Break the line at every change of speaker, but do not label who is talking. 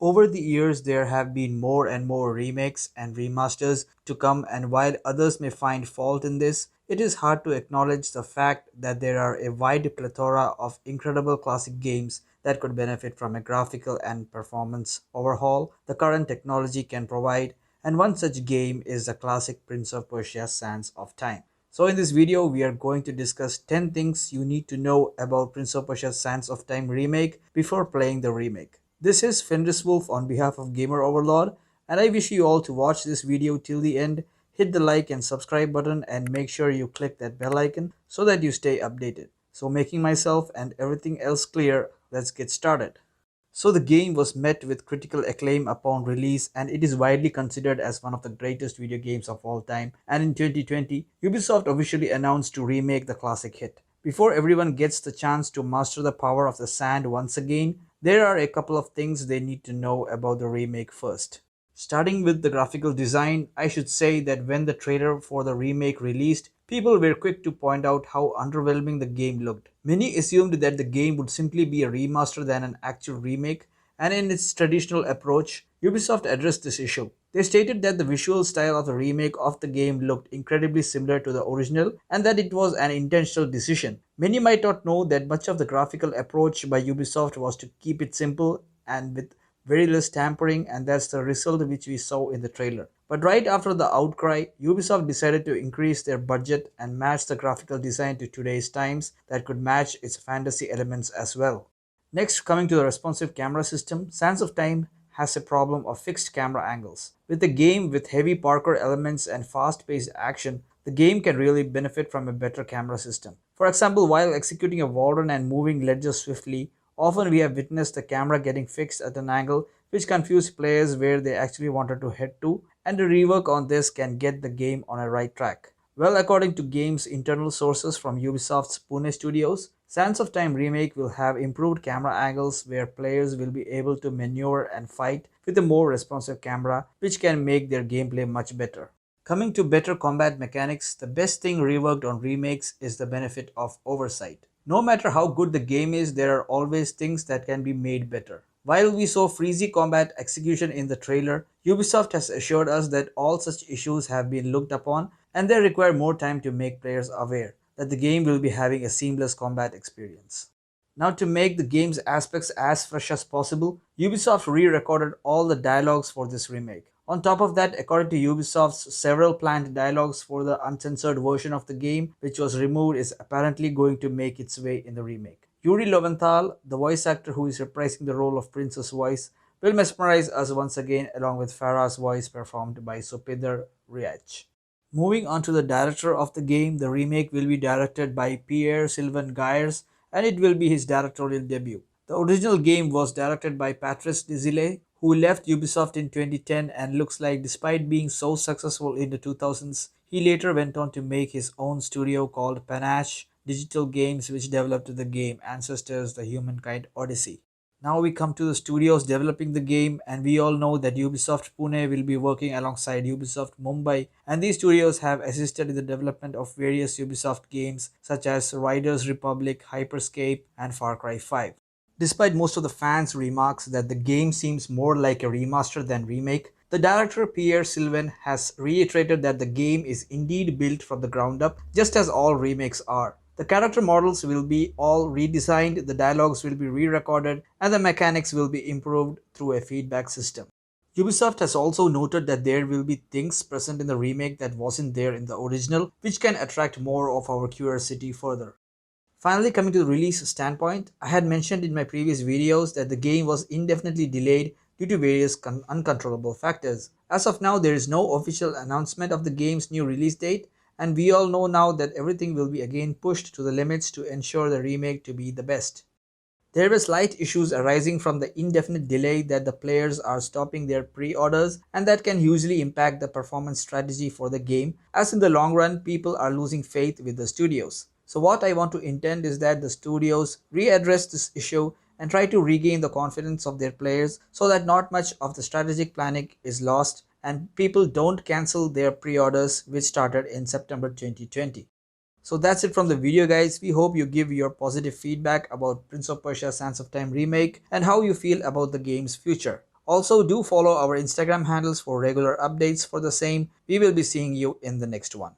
Over the years, there have been more and more remakes and remasters to come, and while others may find fault in this, it is hard to acknowledge the fact that there are a wide plethora of incredible classic games that could benefit from a graphical and performance overhaul the current technology can provide, and one such game is the classic Prince of Persia Sands of Time. So in this video, we are going to discuss 10 things you need to know about Prince of Persia Sands of Time remake before playing the remake. This is Fenris Wolf on behalf of Gamer Overlord, and I wish you all to watch this video till the end. Hit the like and subscribe button and make sure you click that bell icon so that you stay updated. So making myself and everything else clear, let's get started. So the game was met with critical acclaim upon release, and it is widely considered as one of the greatest video games of all time. And in 2020, Ubisoft officially announced to remake the classic hit. Before everyone gets the chance to master the power of the sand once again, there are a couple of things they need to know about the remake first. Starting with the graphical design, I should say that when the trailer for the remake released, people were quick to point out how underwhelming the game looked. Many assumed that the game would simply be a remaster than an actual remake, and in its traditional approach, Ubisoft addressed this issue. They stated that the visual style of the remake of the game looked incredibly similar to the original and that it was an intentional decision. Many might not know that much of the graphical approach by Ubisoft was to keep it simple and with very less tampering, and that's the result which we saw in the trailer. But right after the outcry, Ubisoft decided to increase their budget and match the graphical design to today's times that could match its fantasy elements as well. Next, coming to the responsive camera system, Sands of Time has a problem of fixed camera angles. With a game with heavy parkour elements and fast-paced action, the game can really benefit from a better camera system. For example, while executing a wall run and moving ledges swiftly, often we have witnessed the camera getting fixed at an angle which confused players where they actually wanted to head to, and a rework on this can get the game on a right track. Well, according to game's internal sources from Ubisoft's Pune studios, Sands of Time Remake will have improved camera angles where players will be able to maneuver and fight with a more responsive camera, which can make their gameplay much better. Coming to better combat mechanics, the best thing reworked on remakes is the benefit of oversight. No matter how good the game is, there are always things that can be made better. While we saw freezy combat execution in the trailer, Ubisoft has assured us that all such issues have been looked upon and they require more time to make players aware that the game will be having a seamless combat experience. Now, to make the game's aspects as fresh as possible, Ubisoft re-recorded all the dialogues for this remake. On top of that, according to Ubisoft's several planned dialogues for the uncensored version of the game, which was removed, is apparently going to make its way in the remake. Yuri Lowenthal, the voice actor who is reprising the role of Prince's voice, will mesmerize us once again along with Farah's voice performed by Sopidar Riach. Moving on to the director of the game, the remake will be directed by Pierre-Sylvain Guyers, and it will be his directorial debut. The original game was directed by Patrice Desilets, who left Ubisoft in 2010, and looks like despite being so successful in the 2000s, he later went on to make his own studio called Panache Digital Games, which developed the game Ancestors: The Humankind Odyssey. Now we come to the studios developing the game, and we all know that Ubisoft Pune will be working alongside Ubisoft Mumbai, and these studios have assisted in the development of various Ubisoft games such as Riders Republic, Hyperscape, and Far Cry 5. Despite most of the fans' remarks that the game seems more like a remaster than remake, the director Pierre Sylvain has reiterated that the game is indeed built from the ground up, just as all remakes are. The character models will be all redesigned, the dialogues will be re-recorded, and the mechanics will be improved through a feedback system. Ubisoft has also noted that there will be things present in the remake that wasn't there in the original, which can attract more of our curiosity further. Finally, coming to the release standpoint, I had mentioned in my previous videos that the game was indefinitely delayed due to various uncontrollable factors. As of now, there is no official announcement of the game's new release date, and we all know now that everything will be again pushed to the limits to ensure the remake to be the best. There were slight issues arising from the indefinite delay that the players are stopping their pre-orders, and that can hugely impact the performance strategy for the game, as in the long run people are losing faith with the studios. So what I want to intend is that the studios readdress this issue and try to regain the confidence of their players so that not much of the strategic planning is lost and people don't cancel their pre-orders which started in September 2020. So that's it from the video, guys. We hope you give your positive feedback about Prince of Persia Sands of Time remake and how you feel about the game's future. Also, do follow our Instagram handles for regular updates for the same. We will be seeing you in the next one.